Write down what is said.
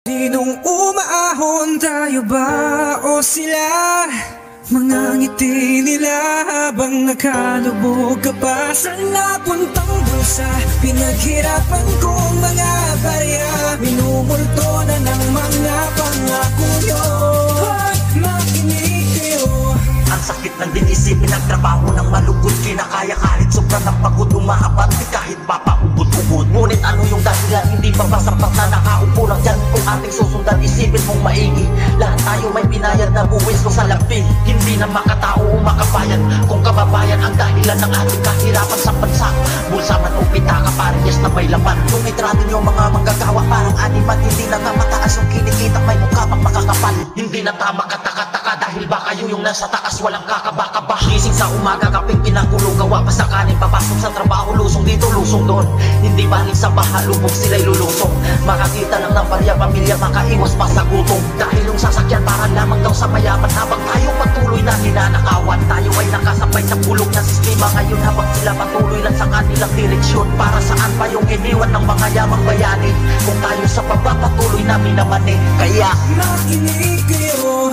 Sinong umaahon, tayo ba o sila? Mga ngiti nila habang nakalubog ka pa sa napuntang bulsa. Pinaghirapan kong mga barya, minumulto na ng mga pangako nyo. Hoy, makinig kayo. Ang sakit ng dinisipin, nagtrabaho ng malugod, kinakaya kahit sobrang ng pagod, umaabot kahit papaubod-ubod. Ngunit ano yung dahilan, hindi pa ba sapat na nakaupo lang dyan? Kung ating susundan, isipin mong maigi, lahat tayo may binayad na buwis ko sa lampi. Hindi na makatao o makabayan, kung kababayan ang dahilan ng ating kahirapan sa bansa. Bulsa man o pitaka, parehas na may laman. Kung itrato nyo mga manggagawa, parang animan. Hindi na nga mataas yung kinikita, may mukha pang makakapal. Hindi na tama kataka-taka, dahil ba kayo yung nasa taas, walang kakaba-kaba. Gising sa umaga, kaping pinagulo, gawa pa sa kanin, papasok sa trabaho, lusong dito, lusong doon. Hindi baling sa baha, lubog sila'y lulusong. Makakita lang ng barya, pamilya, makaiwas pa sa gutom. Dahil yung sasakyan para lamang daw sa mayaman, habang tayo patuloy na ninanakawan. Tayo ay nakasabay sa bulok na sistema ngayon, habang sila patuloy lang sa kanilang direksyon. Para saan pa yung iniwan ng mga yamang bayani, kung tayo sa baba patuloy na minamani? Kaya makinig kayo.